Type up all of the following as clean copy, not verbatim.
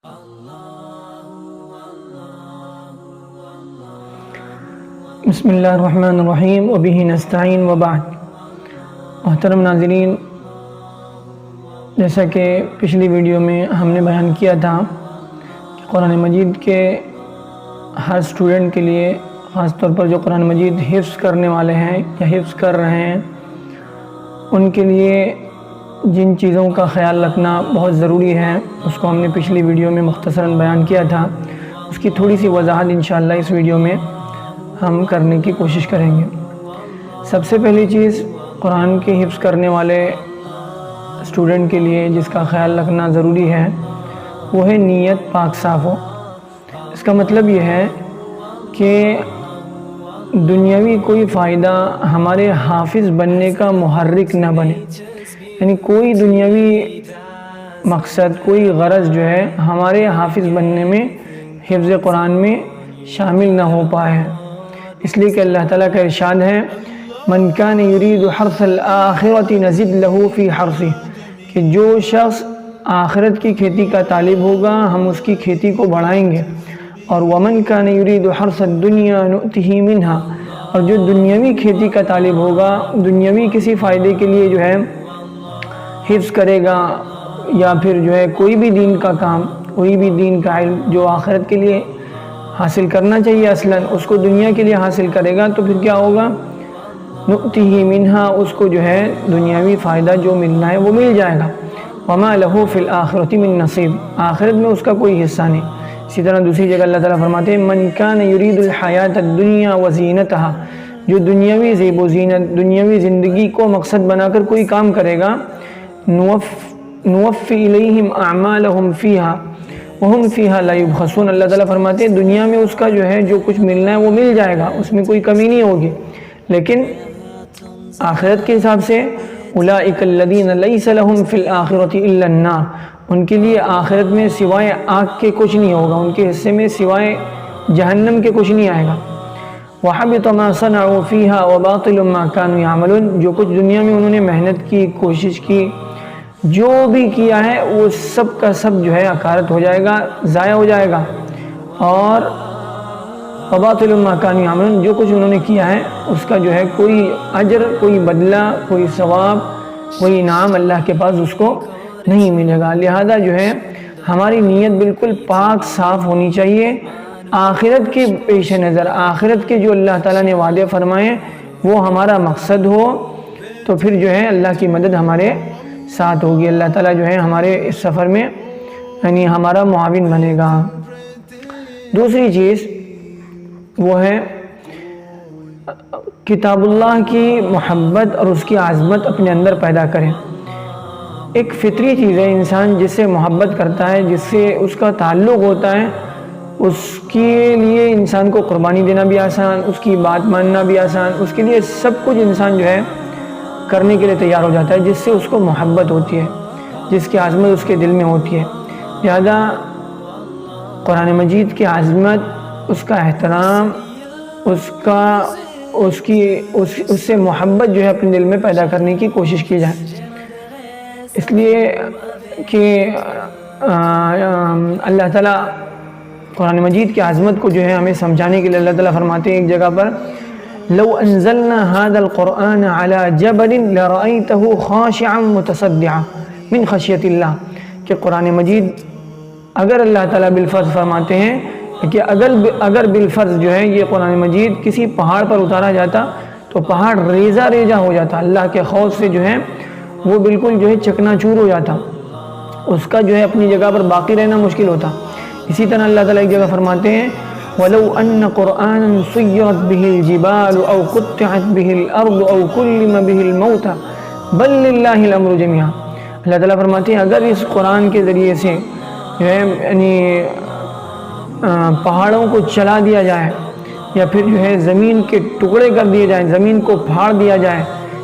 بسم اللہ الرحمن الرحیم وبہ نستعین وبعد۔ محترم ناظرین، جیسا کہ پچھلی ویڈیو میں ہم نے بیان کیا تھا کہ قرآن مجید کے ہر اسٹوڈنٹ کے لیے، خاص طور پر جو قرآن مجید حفظ کرنے والے ہیں یا حفظ کر رہے ہیں، ان کے لیے جن چیزوں کا خیال رکھنا بہت ضروری ہے، اس کو ہم نے پچھلی ویڈیو میں مختصراً بیان کیا تھا۔ اس کی تھوڑی سی وضاحت انشاءاللہ اس ویڈیو میں ہم کرنے کی کوشش کریں گے۔ سب سے پہلی چیز قرآن کے حفظ کرنے والے اسٹوڈنٹ کے لیے جس کا خیال رکھنا ضروری ہے، وہ ہے نیت پاک صاف ہو۔ اس کا مطلب یہ ہے کہ دنیاوی کوئی فائدہ ہمارے حافظ بننے کا محرک نہ بنے، یعنی کوئی دنیاوی مقصد، کوئی غرض جو ہے ہمارے حافظ بننے میں، حفظ قرآن میں شامل نہ ہو پائے۔ اس لیے کہ اللہ تعالیٰ کا ارشاد ہے، من کان یرید حرث الآخرۃ نزد لہ فی حرثہ، کہ جو شخص آخرت کی کھیتی کا طالب ہوگا ہم اس کی کھیتی کو بڑھائیں گے، اور ومن کان یرید حرث الدنیا نؤتہ منہا، اور جو دنیاوی کھیتی کا طالب ہوگا، دنیاوی کسی فائدے کے لیے جو ہے حفظ کرے گا، یا پھر جو ہے کوئی بھی دین کا کام، کوئی بھی دین کا علم جو آخرت کے لیے حاصل کرنا چاہیے اصلاً، اس کو دنیا کے لیے حاصل کرے گا، تو پھر کیا ہوگا؟ نؤتہ منہا، اس کو جو ہے دنیاوی فائدہ جو ملنا ہے وہ مل جائے گا۔ وما لہ فی الآخرۃ من نصیب، آخرت میں اس کا کوئی حصہ نہیں۔ اسی طرح دوسری جگہ اللہ تعالیٰ فرماتے ہیں، من کان یرید الحیاۃ الدنیا وزینتہا، جو دنیاوی زیب و زینت، دنیاوی زندگی کو مقصد بنا کر کوئی کام کرے گا، نوفی الیہم اعمالہم فیہا وہم فیہا لا یبخسون، اللہ تعالیٰ فرماتے ہیں دنیا میں اس کا جو ہے جو کچھ ملنا ہے وہ مل جائے گا، اس میں کوئی کمی نہیں ہوگی، لیکن آخرت کے حساب سے اولئک الذین لیس لہم فی الآخرۃ الا النار، ان کے لیے آخرت میں سوائے آگ کے کچھ نہیں ہوگا، ان کے حصے میں سوائے جہنم کے کچھ نہیں آئے گا۔ وحبط ما صنعوا فیہا وباطل ما کانوا یعملون، جو کچھ دنیا میں انہوں نے محنت کی، کوشش کی، جو بھی کیا ہے وہ سب کا سب جو ہے اکارت ہو جائے گا، ضائع ہو جائے گا، اور وباطل ما کانوا یعملون، جو کچھ انہوں نے کیا ہے اس کا جو ہے کوئی اجر، کوئی بدلہ، کوئی ثواب، کوئی انعام اللہ کے پاس اس کو نہیں ملے گا۔ لہذا جو ہے ہماری نیت بالکل پاک صاف ہونی چاہیے، آخرت کے پیش نظر، آخرت کے جو اللہ تعالیٰ نے وعدے فرمائے وہ ہمارا مقصد ہو، تو پھر جو ہے اللہ کی مدد ہمارے ساتھ ہوگی، اللہ تعالیٰ جو ہے ہمارے اس سفر میں یعنی ہمارا معاون بنے گا۔ دوسری چیز وہ ہے کتاب اللہ کی محبت اور اس کی عظمت اپنے اندر پیدا کریں۔ ایک فطری چیز ہے، انسان جس سے محبت کرتا ہے، جس سے اس کا تعلق ہوتا ہے، اس کے لیے انسان کو قربانی دینا بھی آسان، اس کی بات ماننا بھی آسان، اس کے لیے سب کچھ انسان جو ہے کرنے کے لیے تیار ہو جاتا ہے، جس سے اس کو محبت ہوتی ہے، جس کی عظمت اس کے دل میں ہوتی ہے۔ لہذا قرآن مجید کی عظمت، اس کا احترام، اس سے محبت جو ہے اپنے دل میں پیدا کرنے کی کوشش کی جائے، اس لیے کہ اللہ تعالیٰ قرآن مجید کی عظمت کو جو ہے ہمیں سمجھانے کے لیے اللہ تعالیٰ فرماتے ہیں ایک جگہ پر، لو انزلنا هذا القرآن على جبل لرأيته خاشعا متصدعا من خشیت اللہ، کہ قرآن مجید اگر اللہ تعالیٰ بالفرض فرماتے ہیں کہ اگر بالفرض جو ہے یہ قرآن مجید کسی پہاڑ پر اتارا جاتا تو پہاڑ ریزہ ریزہ ہو جاتا، اللہ کے خوف سے جو ہے وہ بالکل جو ہے چکنا چور ہو جاتا، اس کا جو ہے اپنی جگہ پر باقی رہنا مشکل ہوتا۔ اسی طرح اللہ تعالیٰ ایک جگہ فرماتے ہیں، وَلَوْ أَنَّ قُرْآنًا سُيِّرَتْ بِهِ الْجِبَالُ أَوْ قُطِّعَتْ بِهِ الْأَرْضُ أَوْ كُلِّمَ بِهِ الْمَوْتَى بَلْ لِلَّهِ الْأَمْرُ جَمِيعًا، اللہ تعالیٰ فرماتے ہیں اگر اس قرآن کے ذریعے سے جو ہے یعنی پہاڑوں کو چلا دیا جائے، یا پھر جو ہے زمین کے ٹکڑے کر دیے جائیں، زمین کو پھاڑ دیا جائے،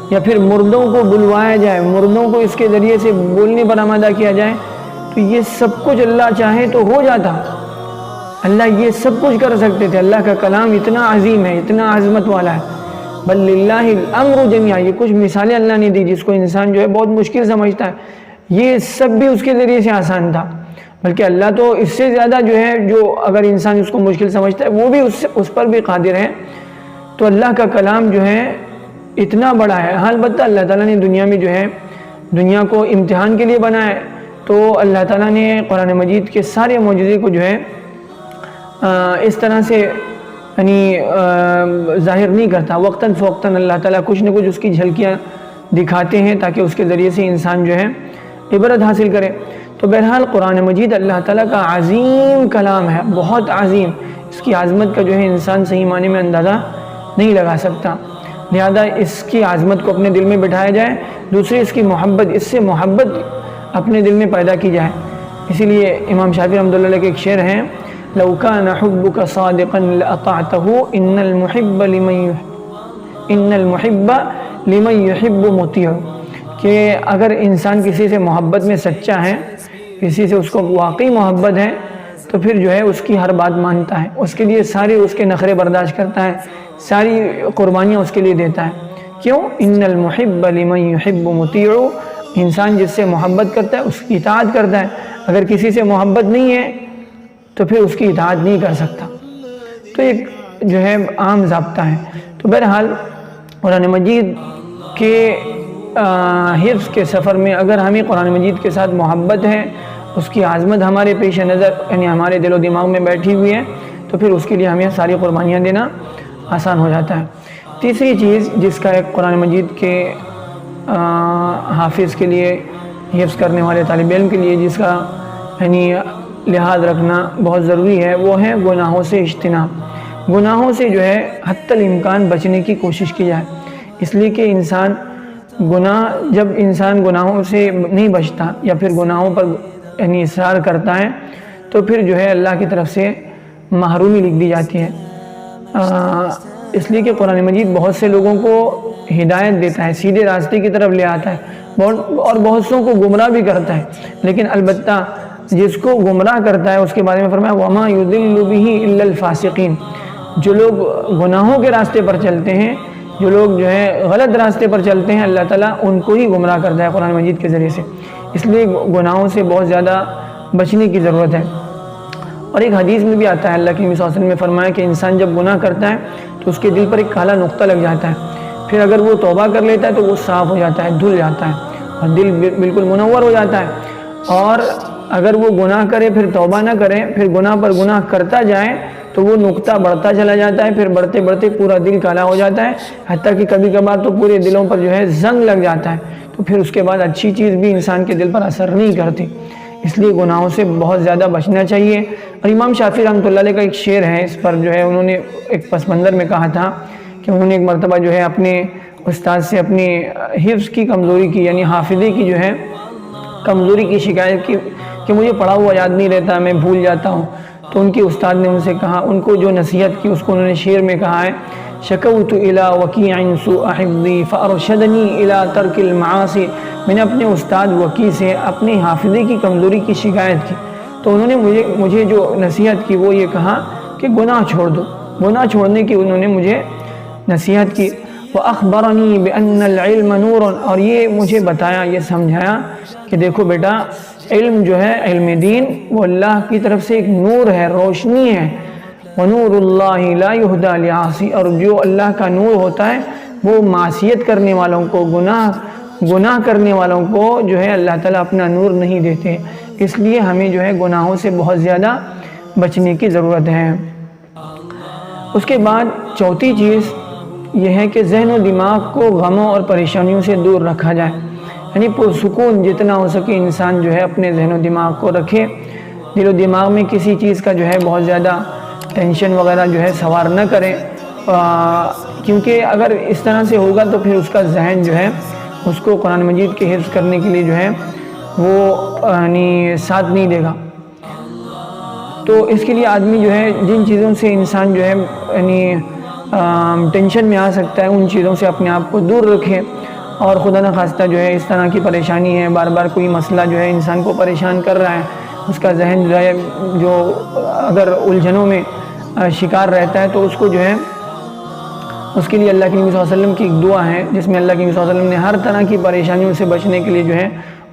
یا پھر مردوں کو بلوایا جائے، مردوں کو اس کے ذریعے سے بولنے پر آمادہ کیا جائے، تو یہ سب کچھ اللہ چاہے تو ہو جاتا، اللہ یہ سب کچھ کر سکتے تھے، اللہ کا کلام اتنا عظیم ہے، اتنا عظمت والا ہے۔ بل للہ الامر جميعا، یہ کچھ مثالیں اللہ نے دی جس کو انسان جو ہے بہت مشکل سمجھتا ہے، یہ سب بھی اس کے ذریعے سے آسان تھا۔ بلکہ اللہ تو اس سے زیادہ جو ہے، جو اگر انسان اس کو مشکل سمجھتا ہے وہ بھی اس پر بھی قادر ہے۔ تو اللہ کا کلام جو ہے اتنا بڑا ہے۔ ہاں البتہ اللہ تعالیٰ نے دنیا میں جو ہے دنیا کو امتحان کے لیے بنایا ہے، تو اللہ تعالیٰ نے قرآن مجید کے سارے معجزے کو جو ہے اس طرح سے یعنی ظاہر نہیں کرتا، وقتاً فوقتاً اللہ تعالیٰ کچھ نہ کچھ اس کی جھلکیاں دکھاتے ہیں تاکہ اس کے ذریعے سے انسان جو ہے عبرت حاصل کرے۔ تو بہرحال قرآن مجید اللہ تعالیٰ کا عظیم کلام ہے، بہت عظیم، اس کی عظمت کا جو ہے انسان صحیح معنی میں اندازہ نہیں لگا سکتا، لہذا اس کی عظمت کو اپنے دل میں بٹھایا جائے، دوسری اس کی محبت، اس سے محبت اپنے دل میں پیدا کی جائے۔ اسی لیے امام شافعی رحمۃ اللہ علیہ کے ایک شعر ہیں، لو کان حبک صادقا لاطعته ان المحب لمن يحب مطیع، کہ اگر انسان کسی سے محبت میں سچا ہے، کسی سے اس کو واقعی محبت ہے، تو پھر جو ہے اس کی ہر بات مانتا ہے، اس کے لیے سارے اس کے نخرے برداشت کرتا ہے، ساری قربانیاں اس کے لیے دیتا ہے۔ کیوں؟ ان المحب لمن يحب مطیع، انسان جس سے محبت کرتا ہے اس کی اطاعت کرتا ہے، اگر کسی سے محبت نہیں ہے تو پھر اس کی اطاعت نہیں کر سکتا۔ تو ایک جو ہے عام ضابطہ ہے۔ تو بہرحال قرآن مجید کے حفظ کے سفر میں اگر ہمیں قرآن مجید کے ساتھ محبت ہے، اس کی عظمت ہمارے پیش نظر یعنی ہمارے دل و دماغ میں بیٹھی ہوئی ہے، تو پھر اس کے لیے ہمیں ساری قربانیاں دینا آسان ہو جاتا ہے۔ تیسری چیز جس کا ایک قرآن مجید کے حافظ کے لیے، حفظ کرنے والے طالب علم کے لیے جس کا یعنی لحاظ رکھنا بہت ضروری ہے، وہ ہے گناہوں سے اجتناب۔ گناہوں سے جو ہے حتی الامکان بچنے کی کوشش کی جائے، اس لیے کہ جب انسان گناہوں سے نہیں بچتا یا پھر گناہوں پر یعنی اصرار کرتا ہے، تو پھر جو ہے اللہ کی طرف سے محرومی لکھ دی جاتی ہے۔ اس لیے کہ قرآن مجید بہت سے لوگوں کو ہدایت دیتا ہے، سیدھے راستے کی طرف لے آتا ہے، اور بہت سوں کو گمراہ بھی کرتا ہے، لیکن البتہ جس کو گمراہ کرتا ہے اس کے بارے میں فرمایا وَمَا يُضِلُّ بِهِ إِلَّا الْفَاسِقِينَ، جو لوگ گناہوں کے راستے پر چلتے ہیں، جو لوگ جو ہے غلط راستے پر چلتے ہیں، اللہ تعالیٰ ان کو ہی گمراہ کرتا ہے قرآن مجید کے ذریعے سے۔ اس لیے گناہوں سے بہت زیادہ بچنے کی ضرورت ہے۔ اور ایک حدیث میں بھی آتا ہے، اللہ کے نبی صلی اللہ علیہ وسلم نے فرمایا کہ انسان جب گناہ کرتا ہے تو اس کے دل پر ایک کالا نقطہ لگ جاتا ہے، پھر اگر وہ توبہ کر لیتا ہے تو وہ صاف ہو جاتا ہے، دھل جاتا ہے اور دل بالکل منور ہو جاتا ہے۔ اور اگر وہ گناہ کرے پھر توبہ نہ کرے، پھر گناہ پر گناہ کرتا جائے تو وہ نقطہ بڑھتا چلا جاتا ہے، پھر بڑھتے بڑھتے پورا دل کالا ہو جاتا ہے، حتیٰ کہ کبھی کبھار تو پورے دلوں پر جو ہے زنگ لگ جاتا ہے، تو پھر اس کے بعد اچھی چیز بھی انسان کے دل پر اثر نہیں کرتی۔ اس لیے گناہوں سے بہت زیادہ بچنا چاہیے۔ اور امام شافعی رحمۃ اللہ علیہ کا ایک شعر ہے، اس پر جو ہے انہوں نے ایک پس منظر میں کہا تھا کہ انہوں نے ایک مرتبہ جو ہے اپنے استاد سے اپنی حفظ کی کمزوری کی یعنی حافظے کی جو ہے کمزوری کی شکایت کی کہ مجھے پڑھا ہوا یاد نہیں رہتا، میں بھول جاتا ہوں۔ تو ان کے استاد نے ان سے کہا، ان کو جو نصیحت کی اس کو انہوں نے شعر میں کہا ہے، شکوت الی وکیع سوء حفظی فارشدنی الی ترک المعاصی، میں نے اپنے استاد وکیع سے اپنے حافظے کی کمزوری کی شکایت کی، تو انہوں نے مجھے جو نصیحت کی وہ یہ کہا کہ گناہ چھوڑ دو، گناہ چھوڑنے کی انہوں نے مجھے نصیحت کی۔ وَأَخْبَرَنِي بِأَنَّ الْعِلْمَ نُورٌ، اور یہ مجھے بتایا، یہ سمجھایا کہ دیکھو بیٹا، علم جو ہے، علم دین، وہ اللہ کی طرف سے ایک نور ہے، روشنی ہے۔ وَنُورُ اللَّهِ لَا يُهْدَى لِعَاصِي، اور جو اللہ کا نور ہوتا ہے وہ معصیت کرنے والوں کو، گناہ کرنے والوں کو جو ہے اللہ تعالیٰ اپنا نور نہیں دیتے۔ اس لیے ہمیں جو ہے گناہوں سے بہت زیادہ بچنے کی ضرورت ہے۔ اس کے بعد چوتھی چیز یہ ہے کہ ذہن و دماغ کو غموں اور پریشانیوں سے دور رکھا جائے، یعنی پرسکون جتنا ہو سکے انسان جو ہے اپنے ذہن و دماغ کو رکھے، دل و دماغ میں کسی چیز کا جو ہے بہت زیادہ ٹینشن وغیرہ جو ہے سوار نہ کریں، کیونکہ اگر اس طرح سے ہوگا تو پھر اس کا ذہن جو ہے اس کو قرآن مجید کے حفظ کرنے کے لیے جو ہے وہ یعنی ساتھ نہیں دے گا۔ تو اس کے لیے آدمی جو ہے جن چیزوں سے انسان جو ہے یعنی ٹینشن میں آ سکتا ہے ان چیزوں سے اپنے آپ کو دور رکھے، اور خدا نخواستہ جو ہے اس طرح کی پریشانی ہے، بار بار کوئی مسئلہ جو ہے انسان کو پریشان کر رہا ہے، اس کا ذہن جو ہے جو اگر الجھنوں میں شکار رہتا ہے تو اس کو جو ہے اس کے لیے اللہ کے نبی صلی اللہ علیہ وسلم کی ایک دعا ہے جس میں اللہ کے نبی صلی اللہ علیہ وسلم نے ہر طرح کی پریشانیوں سے بچنے کے لیے جو ہے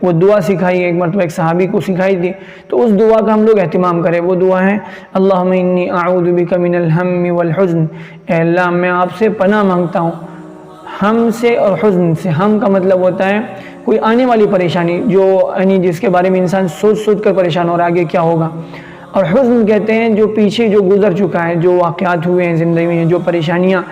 وہ دعا سکھائی ایک مرتبہ ایک صحابی کو سکھائی تھی، تو اس دعا کا ہم لوگ اہتمام کریں۔ وہ دعا ہے اللہم انی اعوذ بک من الہم والحزن، اے اللہ میں آپ سے پناہ مانگتا ہوں ہم سے اور حزن سے۔ ہم کا مطلب ہوتا ہے کوئی آنے والی پریشانی جو یعنی جس کے بارے میں انسان سوچ سوچ کر پریشان ہو رہا ہے آگے کیا ہوگا، اور حزن کہتے ہیں جو پیچھے جو گزر چکا ہے، جو واقعات ہوئے ہیں زندگی میں، جو پریشانیاں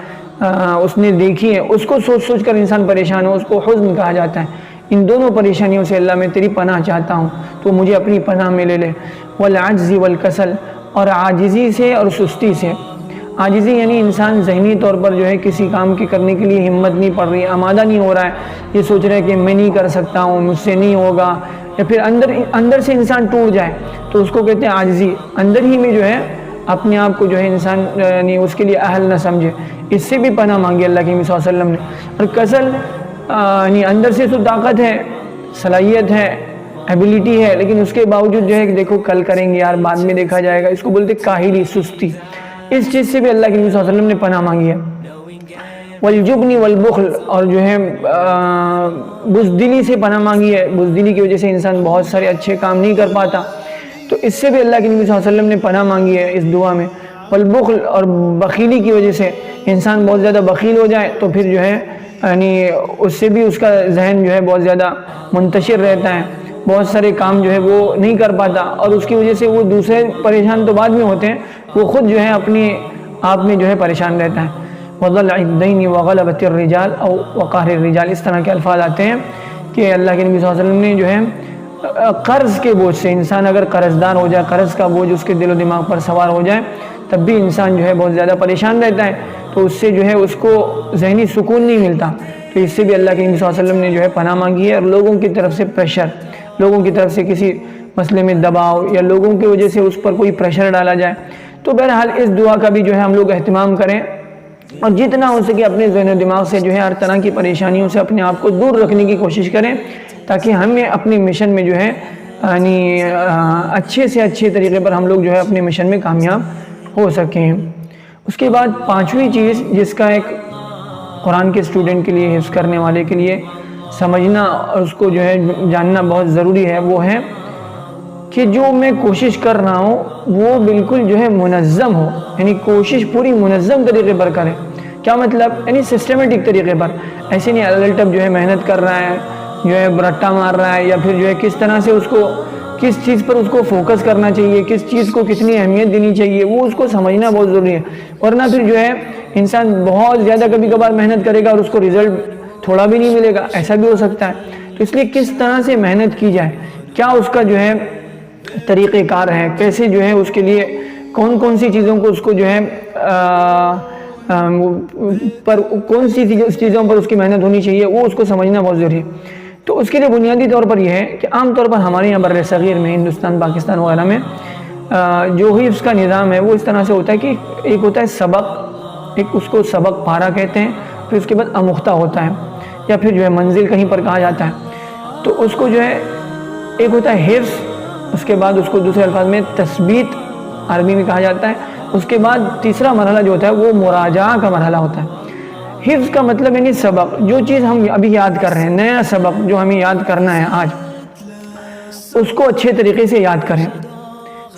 اس نے دیکھی ہیں، اس کو سوچ سوچ کر انسان پریشان ہو، اس کو حزن کہا جاتا ہے۔ ان دونوں پریشانیوں سے اللہ میں تیری پناہ چاہتا ہوں، تو مجھے اپنی پناہ میں لے لے۔ والعجز والکسل، اور عاجزی سے اور سستی سے۔ عاجزی یعنی انسان ذہنی طور پر جو ہے کسی کام کی کرنے کے لیے ہمت نہیں پڑ رہی، آمادہ نہیں ہو رہا ہے، یہ سوچ رہا ہے کہ میں نہیں کر سکتا ہوں، مجھ سے نہیں ہوگا، یا پھر اندر سے انسان ٹوٹ جائے تو اس کو کہتے ہیں عاجزی۔ اندر ہی میں جو ہے اپنے آپ کو جو ہے انسان یعنی اس کے لیے اہل نہ سمجھے، اس سے بھی پناہ مانگی اللہ کے نبی صلی اللہ علیہ وسلم نے۔ اور کسل یعنی اندر سے تو طاقت ہے، صلاحیت ہے، ایبیلٹی ہے، لیکن اس کے باوجود جو ہے کہ دیکھو کل کریں گے یار، بعد میں دیکھا جائے گا، اس کو بولتے کاہلی، سستی۔ اس چیز سے بھی اللہ کے نبی صلی اللہ علیہ وسلم نے پناہ مانگی ہے۔ والجبن والبخل، اور جو ہے بزدلی سے پناہ مانگی ہے۔ بزدلی کی وجہ سے انسان بہت سارے اچھے کام نہیں کر پاتا، تو اس سے بھی اللہ کے نبی صلی اللہ علیہ وسلم نے پناہ مانگی ہے اس دعا میں۔ والبخل، اور بخیلی کی وجہ سے انسان بہت زیادہ بخیل ہو جائے تو پھر جو ہے یعنی اس سے بھی اس کا ذہن جو ہے بہت زیادہ منتشر رہتا ہے، بہت سارے کام جو ہے وہ نہیں کر پاتا، اور اس کی وجہ سے وہ دوسرے پریشان تو بعد میں ہوتے ہیں، وہ خود جو ہے اپنے آپ میں جو ہے پریشان رہتا ہے۔ وَضَلْعِ الدَّيْنِ وَغَلَبَةِ الرِّجَالِ او وَقَهْرِ الرِّجَالِ، اس طرح کے الفاظ آتے ہیں کہ اللہ کے نبی صلی اللہ علیہ وسلم نے جو ہے قرض کے بوجھ سے، انسان اگر قرض دار ہو جائے، قرض کا بوجھ اس کے دل و دماغ پر سوار ہو جائے، تب بھی انسان جو ہے بہت زیادہ پریشان رہتا ہے، تو اس سے جو ہے اس کو ذہنی سکون نہیں ملتا، تو اس سے بھی اللہ کے نبی صلی اللہ علیہ وسلم نے جو ہے پناہ مانگی ہے۔ اور لوگوں کی طرف سے پریشر، لوگوں کی طرف سے کسی مسئلے میں دباؤ یا لوگوں کی وجہ سے اس پر کوئی پریشر ڈالا جائے، تو بہرحال اس دعا کا بھی جو ہے ہم لوگ اہتمام کریں، اور جتنا ہو سکے اپنے ذہن و دماغ سے جو ہے ہر طرح کی پریشانیوں سے اپنے آپ کو دور رکھنے کی کوشش کریں، تاکہ ہمیں اپنے مشن میں جو ہے یعنی اچھے سے اچھے طریقے پر ہم لوگ جو ہے اپنے مشن میں کامیاب ہو سکیں۔ اس کے بعد پانچویں چیز جس کا ایک قرآن کے اسٹوڈنٹ کے لیے، حفظ کرنے والے کے لیے سمجھنا اور اس کو جو ہے جاننا بہت ضروری ہے، وہ ہے کہ جو میں کوشش کر رہا ہوں وہ بالکل جو ہے منظم ہو، یعنی کوشش پوری منظم طریقے پر کریں۔ کیا مطلب؟ یعنی سسٹمیٹک طریقے پر، ایسے نہیں الٹپ جو ہے محنت کر رہا ہے، جو ہے رٹا مار رہا ہے، یا پھر جو ہے کس طرح سے اس کو کس چیز پر اس کو فوکس کرنا چاہیے، کس چیز کو کتنی اہمیت دینی چاہیے، وہ اس کو سمجھنا بہت ضروری ہے، ورنہ پھر جو ہے انسان بہت زیادہ کبھی کبھار محنت کرے گا اور اس کو رزلٹ تھوڑا بھی نہیں ملے گا، ایسا بھی ہو سکتا ہے۔ تو اس لیے کس طرح سے محنت کی جائے، کیا اس کا جو ہے طریقہ کار ہے، کیسے جو ہے اس کے لیے کون کون سی چیزوں کو اس کو جو ہے کون سی چیزوں پر اس کی محنت ہونی چاہیے، وہ اس کو سمجھنا بہت ضروری ہے۔ تو اس کے لیے بنیادی طور پر یہ ہے کہ عام طور پر ہمارے یہاں بر صغیر میں، ہندوستان، پاکستان وغیرہ میں جو حفظ کا نظام ہے وہ اس طرح سے ہوتا ہے کہ ایک ہوتا ہے سبق، ایک اس کو سبق پارہ کہتے ہیں، پھر اس کے بعد امختہ ہوتا ہے، یا پھر جو ہے منزل کہیں پر کہا جاتا ہے۔ تو اس کو جو ہے ایک ہوتا ہے حفظ، اس کے بعد اس کو دوسرے الفاظ میں تثبیت عربی میں کہا جاتا ہے، اس کے بعد تیسرا مرحلہ جو ہوتا ہے وہ مراجعہ کا مرحلہ ہوتا ہے۔ حفظ کا مطلب یعنی سبق، جو چیز ہم ابھی یاد کر رہے ہیں، نیا سبق جو ہمیں یاد کرنا ہے آج، اس کو اچھے طریقے سے یاد کریں،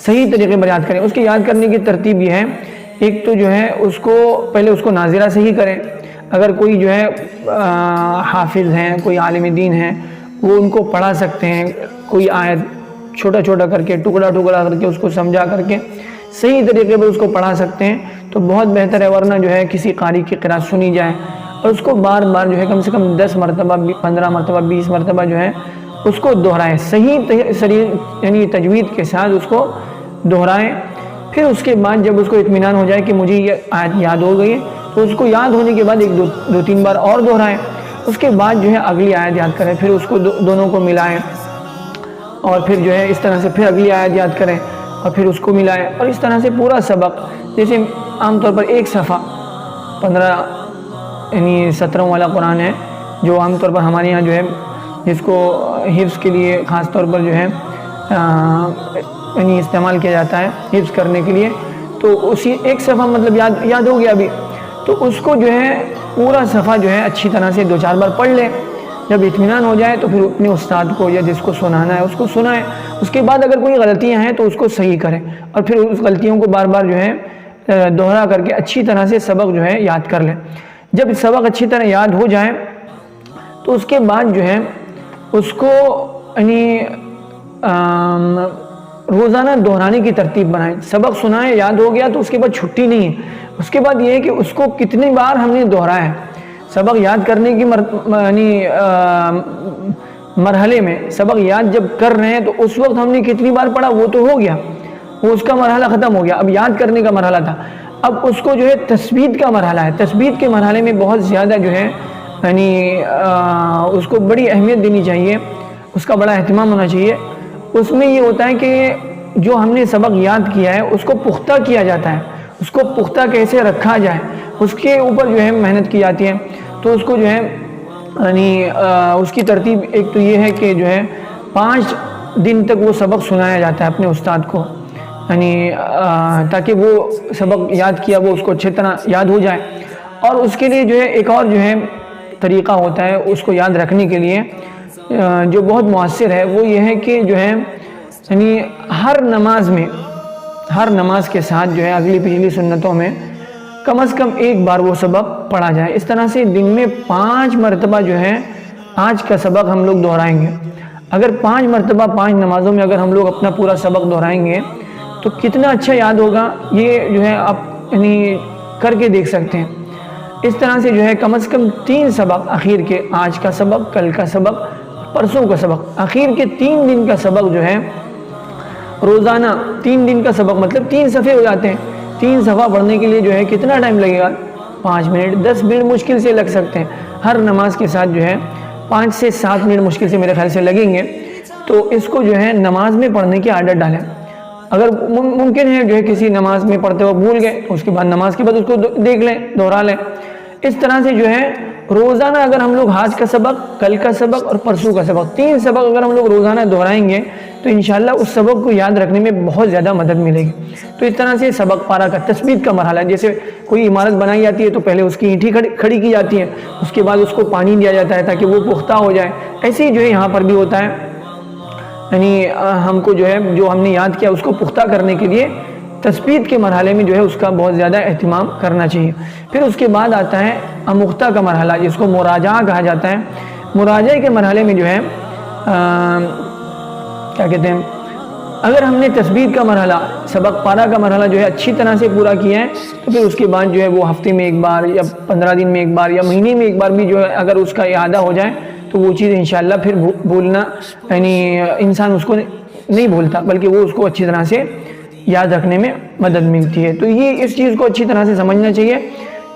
صحیح طریقے پر یاد کریں۔ اس کے یاد کرنے کی ترتیب یہ ہے، ایک تو جو ہے اس کو پہلے اس کو ناظرہ سے ہی کریں۔ اگر کوئی جو ہے حافظ ہیں، کوئی عالم دین ہیں، وہ ان کو پڑھا سکتے ہیں، کوئی آیت چھوٹا چھوٹا کر کے، ٹکڑا ٹکڑا کر کے اس کو سمجھا کر کے صحیح طریقے پر اس کو پڑھا سکتے ہیں تو بہت بہتر ہے، ورنہ جو ہے کسی قاری کی قرات سنی جائے اور اس کو بار بار جو ہے کم سے کم 10 مرتبہ 15 مرتبہ 20 مرتبہ جو ہے اس کو دہرائیں، صحیح یعنی تجوید کے ساتھ اس کو دہرائیں۔ پھر اس کے بعد جب اس کو اطمینان ہو جائے کہ مجھے یہ آیت یاد ہو گئی ہے تو اس کو یاد ہونے کے بعد ایک دو تین بار اور دہرائیں، اس کے بعد جو ہے اگلی آیت یاد کریں، پھر اس کو دونوں کو ملائیں، اور پھر جو ہے اس طرح سے پھر اگلی آیت یاد کریں اور پھر اس کو ملائیں، اور اس طرح سے پورا سبق۔ جیسے عام طور پر ایک صفحہ 15 یعنی 17 والا قرآن ہے جو عام طور پر ہمارے یہاں جو ہے جس کو حفظ کے لیے خاص طور پر جو ہے یعنی استعمال کیا جاتا ہے حفظ کرنے کے لیے، تو اسی ایک صفحہ مطلب یاد ہو گیا ابھی، تو اس کو جو ہے پورا صفحہ جو ہے اچھی طرح سے 2-4 بار پڑھ لیں، جب اطمینان ہو جائے تو پھر اپنے استاد کو یا جس کو سنانا ہے اس کو سنائیں. اس کے بعد اگر کوئی غلطیاں ہیں تو اس کو صحیح کریں اور پھر اس غلطیوں کو بار بار جو ہے دوہرا کر کے اچھی طرح سے سبق جو ہے یاد کر لیں. جب سبق اچھی طرح یاد ہو جائے تو اس کے بعد جو ہے اس کو یعنی روزانہ دہرانے کی ترتیب بنائیں. سبق سنائیں، یاد ہو گیا تو اس کے بعد چھٹی نہیں ہے. اس کے بعد یہ ہے کہ اس کو کتنی بار ہم نے دہرایا ہے. سبق یاد کرنے کی مرحلے میں سبق یاد جب کر رہے ہیں تو اس وقت ہم نے کتنی بار پڑھا وہ تو ہو گیا، وہ اس کا مرحلہ ختم ہو گیا. اب یاد کرنے کا مرحلہ تھا. اب اس کو جو ہے تثبیت کا مرحلہ ہے. تثبیت کے مرحلے میں بہت زیادہ جو ہے یعنی اس کو بڑی اہمیت دینی چاہیے، اس کا بڑا اہتمام ہونا چاہیے. اس میں یہ ہوتا ہے کہ جو ہم نے سبق یاد کیا ہے اس کو پختہ کیا جاتا ہے. اس کو پختہ کیسے رکھا جائے اس کے اوپر جو ہے محنت کی جاتی ہے. تو اس کو جو ہے یعنی اس کی ترتیب ایک تو یہ ہے کہ جو ہے 5 دن تک وہ سبق سنایا جاتا ہے اپنے استاد کو، یعنی تاکہ وہ سبق یاد کیا وہ اس کو اچھی طرح یاد ہو جائے. اور اس کے لیے جو ہے ایک اور جو ہے طریقہ ہوتا ہے اس کو یاد رکھنے کے لیے جو بہت مؤثر ہے، وہ یہ ہے کہ جو ہے یعنی ہر نماز کے ساتھ جو ہے اگلی پچھلی سنتوں میں کم از کم ایک بار وہ سبق پڑھا جائے. اس طرح سے دن میں 5 مرتبہ جو ہے آج کا سبق ہم لوگ دہرائیں گے. اگر 5 مرتبہ 5 نمازوں میں اگر ہم لوگ اپنا پورا سبق دہرائیں گے تو کتنا اچھا یاد ہوگا، یہ جو ہے آپ یعنی کر کے دیکھ سکتے ہیں. اس طرح سے جو ہے کم از کم 3 سبق اخیر کے، آج کا سبق، کل کا سبق، پرسوں کا سبق، اخیر کے 3 دن کا سبق جو ہے روزانہ 3 دن کا سبق مطلب 3 صفحے ہو جاتے ہیں. 3 صفحہ پڑھنے کے لیے جو ہے کتنا ٹائم لگے گا؟ 5 منٹ 10 منٹ مشکل سے لگ سکتے ہیں. ہر نماز کے ساتھ جو ہے 5 سے 7 منٹ مشکل سے میرے خیال سے لگیں گے. تو اس کو جو ہے نماز میں پڑھنے کی عادت ڈالیں. اگر ممکن ہے جو ہے کسی نماز میں پڑھتے ہوئے بھول گئے تو اس کے بعد نماز کے بعد اس کو دیکھ لیں، دہرا لیں. اس طرح سے جو ہے روزانہ اگر ہم لوگ آج کا سبق، کل کا سبق اور پرسوں کا سبق 3 سبق اگر ہم لوگ روزانہ دہرائیں گے تو انشاءاللہ اس سبق کو یاد رکھنے میں بہت زیادہ مدد ملے گی. تو اس طرح سے سبق پارا کا تثبیت کا مرحلہ، جیسے کوئی عمارت بنائی جاتی ہے تو پہلے اس کی اینٹیں کھڑی کی جاتی ہیں، اس کے بعد اس کو پانی دیا جاتا ہے تاکہ وہ پختہ ہو جائے. ایسے ہی جو ہے یہاں پر بھی ہوتا ہے، یعنی ہم کو جو ہے جو ہم نے یاد کیا اس کو پختہ کرنے کے لیے تثبیت کے مرحلے میں جو ہے اس کا بہت زیادہ اہتمام کرنا چاہیے. پھر اس کے بعد آتا ہے امختہ کا مرحلہ، جس کو مراجعہ کہا جاتا ہے. مراجعہ کے مرحلے میں جو ہے کیا کہتے ہیں، اگر ہم نے تثبیت کا مرحلہ، سبق پارا کا مرحلہ جو ہے اچھی طرح سے پورا کیا ہے تو پھر اس کے بعد جو ہے وہ ہفتے میں ایک بار یا 15 دن میں ایک بار یا مہینے میں ایک بار بھی جو ہے اگر اس کا اعادہ ہو جائے تو وہ چیز انشاءاللہ پھر بھولنا یعنی انسان اس کو نہیں بھولتا، بلکہ وہ اس کو اچھی طرح سے یاد رکھنے میں مدد ملتی ہے. تو یہ اس چیز کو اچھی طرح سے سمجھنا چاہیے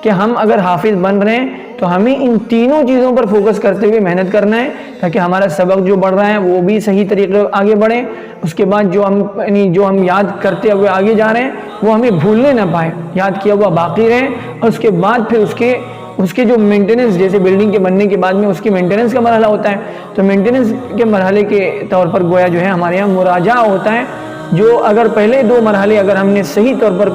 کہ ہم اگر حافظ بن رہے ہیں تو ہمیں ان تینوں چیزوں پر فوکس کرتے ہوئے محنت کرنا ہے تاکہ ہمارا سبق جو بڑھ رہا ہے وہ بھی صحیح طریقے آگے بڑھے. اس کے بعد جو ہم یاد کرتے ہوئے آگے جا رہے ہیں وہ ہمیں بھولنے نہ پائے، یاد کیا ہوا باقی رہے. اور اس کے بعد پھر اس کے جو مینٹیننس، جیسے بلڈنگ کے بننے کے بعد میں اس کی مینٹیننس کا مرحلہ ہوتا ہے، تو مینٹیننس کے مرحلے کے طور پر گویا جو ہے ہمارے یہاں مراجعہ ہوتا ہے. جو اگر پہلے 2 مرحلے اگر ہم نے صحیح طور پر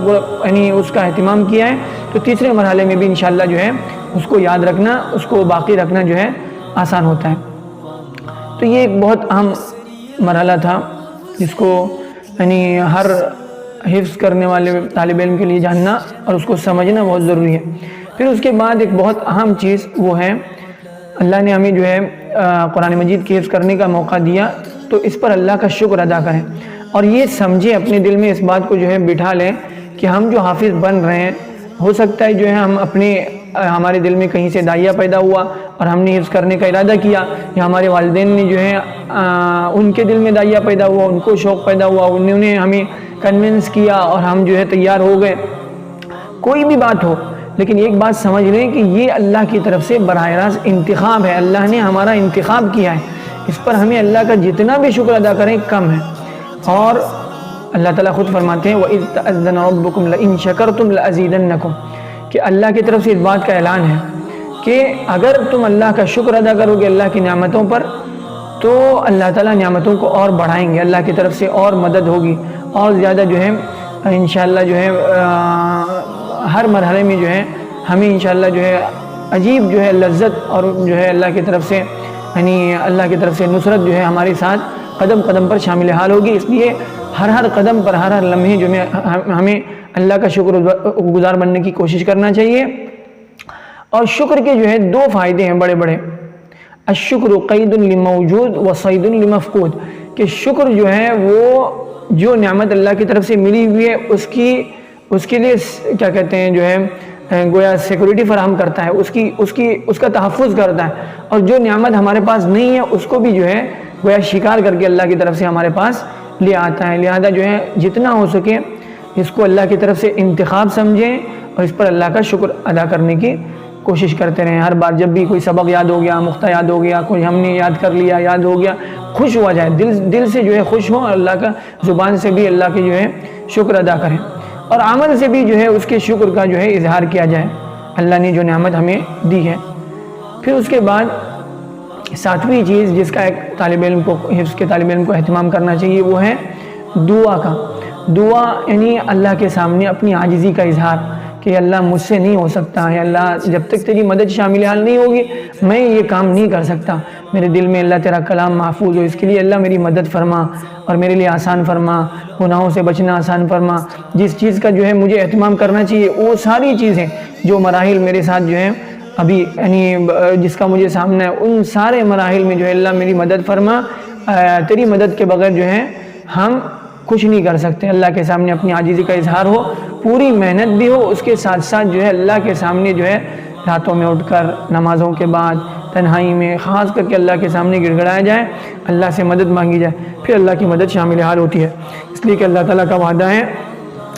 یعنی اس کا اہتمام کیا ہے تو تیسرے مرحلے میں بھی انشاءاللہ جو ہے اس کو یاد رکھنا، اس کو باقی رکھنا جو ہے آسان ہوتا ہے. تو یہ ایک بہت اہم مرحلہ تھا جس کو یعنی ہر حفظ کرنے والے طالب علم کے لیے جاننا اور اس کو سمجھنا بہت ضروری ہے. پھر اس کے بعد ایک بہت اہم چیز وہ ہے، اللہ نے ہمیں جو ہے قرآن مجید کے حفظ کرنے کا موقع دیا تو اس پر اللہ کا شکر ادا کریں اور یہ سمجھیں، اپنے دل میں اس بات کو جو ہے بٹھا لیں کہ ہم جو حافظ بن رہے ہیں ہو سکتا ہے جو ہے ہم ہمارے دل میں کہیں سے داعیہ پیدا ہوا اور ہم نے حفظ کرنے کا ارادہ کیا، یا ہمارے والدین نے جو ہے ان کے دل میں داعیہ پیدا ہوا، ان کو شوق پیدا ہوا، انہوں نے ہمیں کنونس کیا اور ہم جو ہے تیار ہو گئے. کوئی بھی بات ہو، لیکن ایک بات سمجھ لیں کہ یہ اللہ کی طرف سے براہ راست انتخاب ہے. اللہ نے ہمارا انتخاب کیا ہے، اس پر ہمیں اللہ کا جتنا بھی شکر ادا کریں کم ہے. اور اللہ تعالیٰ خود فرماتے ہیں وَإِذْ تَأَذَّنَ رَبُّكُمْ لَإِن شَكَرْتُمْ لَأَزِيدَنَّكُمْ، کہ اللہ کی طرف سے اس بات کا اعلان ہے کہ اگر تم اللہ کا شکر ادا کرو گے اللہ کی نعمتوں پر تو اللہ تعالیٰ نعمتوں کو اور بڑھائیں گے، اللہ کی طرف سے اور مدد ہوگی اور زیادہ جو ہے انشاءاللہ جو ہے ہر مرحلے میں جو ہے ہمیں انشاءاللہ جو ہے عجیب جو ہے لذت اور جو ہے اللہ کی طرف سے یعنی اللہ کی طرف سے نصرت جو ہے ہمارے ساتھ قدم قدم پر شامل حال ہوگی۔ اس لیے ہر قدم پر ہر لمحے جو ہمیں اللہ کا شکر گزار بننے کی کوشش کرنا چاہیے۔ اور شکر کے جو ہے 2 فائدے ہیں بڑے بڑے۔ الشکر قید لموجود و صید لمفقود، کہ شکر جو ہے وہ جو نعمت اللہ کی طرف سے ملی ہوئی ہے اس کے لیے کیا کہتے ہیں جو ہے گویا سیکورٹی فراہم کرتا ہے، اس کا تحفظ کرتا ہے، اور جو نعمت ہمارے پاس نہیں ہے اس کو بھی جو ہے گویا شکار کر کے اللہ کی طرف سے ہمارے پاس لے آتا ہے۔ لہذا جو ہے جتنا ہو سکے اس کو اللہ کی طرف سے انتخاب سمجھیں اور اس پر اللہ کا شکر ادا کرنے کی کوشش کرتے رہیں۔ ہر بار جب بھی کوئی سبق یاد ہو گیا، مختہ یاد ہو گیا، کوئی ہم نے یاد کر لیا، یاد ہو گیا، خوش ہوا جائے، دل سے جو ہے خوش ہو، اللہ کا زبان سے بھی اللہ کے جو ہے شکر ادا کریں، اور عمل سے بھی جو ہے اس کے شکر کا جو ہے اظہار کیا جائے اللہ نے جو نعمت ہمیں دی ہے۔ پھر اس کے بعد 7ویں چیز جس کا ایک طالب علم کو، حفظ کے طالب علم کو اہتمام کرنا چاہیے، وہ ہے دعا کا۔ دعا یعنی اللہ کے سامنے اپنی عاجزی کا اظہار کہ اللہ مجھ سے نہیں ہو سکتا ہے، اللہ جب تک تیری مدد شامل حال نہیں ہوگی میں یہ کام نہیں کر سکتا، میرے دل میں اللہ تیرا کلام محفوظ ہو، اس کے لیے اللہ میری مدد فرما اور میرے لیے آسان فرما، گناہوں سے بچنا آسان فرما۔ جس چیز کا جو ہے مجھے اہتمام کرنا چاہیے وہ ساری چیزیں جو مراحل میرے ساتھ جو ہے ابھی یعنی جس کا مجھے سامنا ہے، ان سارے مراحل میں جو ہے اللہ میری مدد فرما، تیری مدد کے بغیر جو ہے ہم کچھ نہیں کر سکتے۔ اللہ کے سامنے اپنی عاجزی کا اظہار ہو، پوری محنت بھی ہو، اس کے ساتھ ساتھ جو ہے اللہ کے سامنے جو ہے راتوں میں اٹھ کر نمازوں کے بعد تنہائی میں خاص کر کے اللہ کے سامنے گڑ گڑایا جائے، اللہ سے مدد مانگی جائے، پھر اللہ کی مدد شامل حال ہوتی ہے۔ اس لیے کہ اللہ تعالیٰ کا وعدہ ہے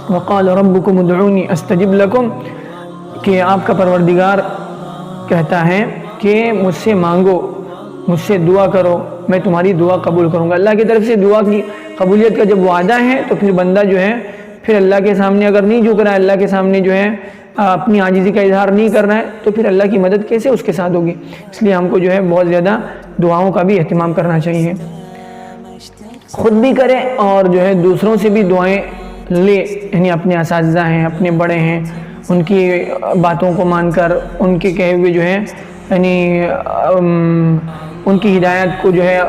وَقَالَ رَبُّكُمُ ادْعُونِي أَسْتَجِبْ لَكُمْ، کہ آپ کا پروردگار کہتا ہے کہ مجھ سے مانگو، مجھ سے دعا کرو، میں تمہاری دعا قبول کروں گا۔ اللہ کی طرف سے دعا کی قبولیت کا جب وعدہ ہے تو پھر بندہ جو ہے پھر اللہ کے سامنے اگر نہیں جھک رہا ہے، اللہ کے سامنے جو ہے اپنی عاجزی کا اظہار نہیں کر رہا ہے، تو پھر اللہ کی مدد کیسے اس کے ساتھ ہوگی؟ اس لیے ہم کو جو ہے بہت زیادہ دعاؤں کا بھی اہتمام کرنا چاہیے، خود بھی کریں اور جو ہے دوسروں سے بھی دعائیں لے، یعنی اپنے اساتذہ ہیں، اپنے بڑے ہیں، ان کی باتوں کو مان کر، ان کے کہے ہوئے جو ہے یعنی ان کی ہدایت کو جو ہے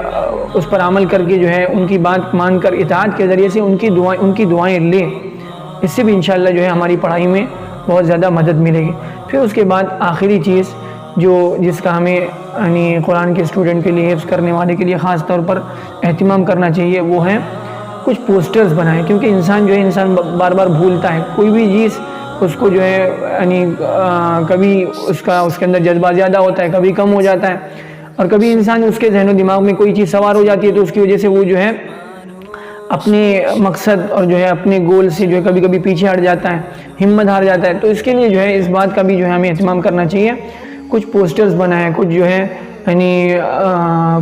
اس پر عمل کر کے جو ہے ان کی بات مان کر اطاعت کے ذریعے سے ان کی دعائیں لیں، اس سے بھی انشاءاللہ جو ہے ہماری پڑھائی میں بہت زیادہ مدد ملے گی۔ پھر اس کے بعد آخری چیز جس کا ہمیں یعنی قرآن کے اسٹوڈنٹ کے لیے، حفظ کرنے والے کے لیے خاص طور پر اہتمام کرنا چاہیے، وہ ہے کچھ پوسٹرز بنائیں، کیونکہ انسان بار بار بھولتا ہے کوئی بھی چیز، اس کو جو ہے یعنی کبھی اس کے اندر جذبہ زیادہ ہوتا ہے، کبھی کم ہو جاتا ہے، اور کبھی انسان اس کے ذہن و دماغ میں کوئی چیز سوار ہو جاتی ہے تو اس کی وجہ سے وہ جو ہے اپنے مقصد اور جو ہے اپنے گول سے جو ہے کبھی کبھی پیچھے ہٹ جاتا ہے، ہمت ہار جاتا ہے۔ تو اس کے لیے جو ہے اس بات کا بھی جو ہے ہمیں اہتمام کرنا چاہیے، کچھ پوسٹرز بنائیں، کچھ جو ہے یعنی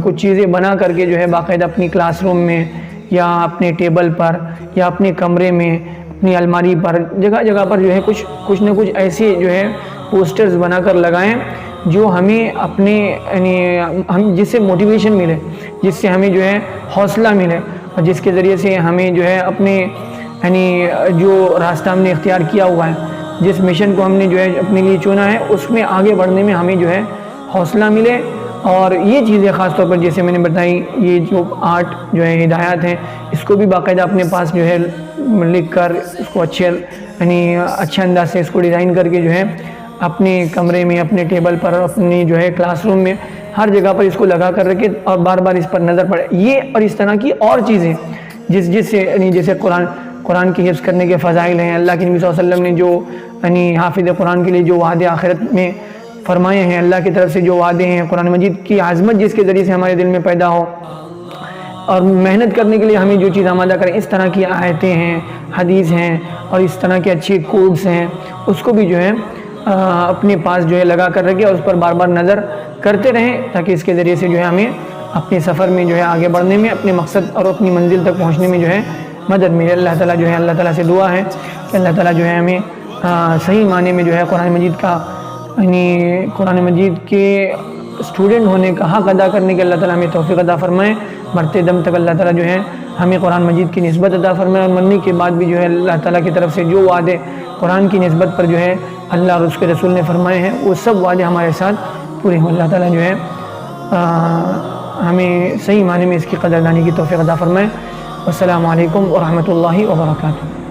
کچھ چیزیں بنا کر کے جو ہے باقاعدہ اپنی کلاس روم میں یا اپنے ٹیبل پر یا اپنے کمرے میں، اپنی الماری پر، جگہ جگہ پر جو ہے کچھ نہ کچھ ایسے جو ہے پوسٹرز بنا کر لگائیں جو ہمیں اپنے یعنی جس سے موٹیویشن ملے، جس سے ہمیں جو ہے حوصلہ ملے، اور جس کے ذریعے سے ہمیں جو ہے اپنے یعنی جو راستہ ہم نے اختیار کیا ہوا ہے، جس مشن کو ہم نے جو ہے اپنے لیے چنا ہے، اس میں آگے بڑھنے میں ہمیں جو ہے حوصلہ ملے۔ اور یہ چیزیں خاص طور پر جیسے میں نے بتائی، یہ جو 8 جو ہے ہدایات ہیں، اس کو بھی باقاعدہ اپنے پاس جو ہے لکھ کر اس کو اچھے انداز سے اس کو ڈیزائن کر کے جو ہے اپنے کمرے میں، اپنے ٹیبل پر، اپنی جو ہے کلاس روم میں، ہر جگہ پر اس کو لگا کر رکھے اور بار بار اس پر نظر پڑے۔ یہ اور اس طرح کی اور چیزیں جس سے یعنی جیسے قرآن کی حفظ کرنے کے فضائل ہیں، اللہ کے نبی صلی اللہ علیہ وسلم نے جو یعنی حافظ قرآن کے لیے جو وعدے آخرت میں فرمائے ہیں، اللہ کی طرف سے جو وعدے ہیں، قرآن مجید کی عظمت جس کے ذریعے سے ہمارے دل میں پیدا ہو اور محنت کرنے کے لیے ہمیں جو چیز آمادہ کریں، اس طرح کی آیتیں ہیں، حدیث ہیں اور اس طرح کے اچھے کوڈز ہیں، اس کو بھی جو ہے اپنے پاس جو ہے لگا کر رکھے اور اس پر بار بار نظر کرتے رہیں، تاکہ اس کے ذریعے سے جو ہے ہمیں اپنے سفر میں جو ہے آگے بڑھنے میں، اپنے مقصد اور اپنی منزل تک پہنچنے میں جو ہے مدد ملے۔ اللہ تعالیٰ سے دعا ہے کہ اللہ تعالیٰ جو ہے ہمیں صحیح معنی میں جو ہے قرآن مجید کا یعنی قرآن مجید کے اسٹوڈنٹ ہونے کا حق ادا کرنے کے اللہ تعالیٰ ہمیں توفیق عطا فرمائے۔ مرتے دم تک اللہ تعالیٰ جو ہے ہمیں قرآن مجید کی نسبت عطا فرمائے، اور مرنے کے بعد بھی جو ہے اللہ تعالیٰ کی طرف سے جو وعدے قرآن کی نسبت پر جو ہے اللہ اور اس کے رسول نے فرمائے ہیں، وہ سب وعدے ہمارے ساتھ پورے ہوں۔ اللہ تعالیٰ جو ہے ہمیں صحیح معنی میں اس کی قدردانی کی توفیق عطا فرمائے۔ السلام علیکم ورحمۃ اللہ وبرکاتہ۔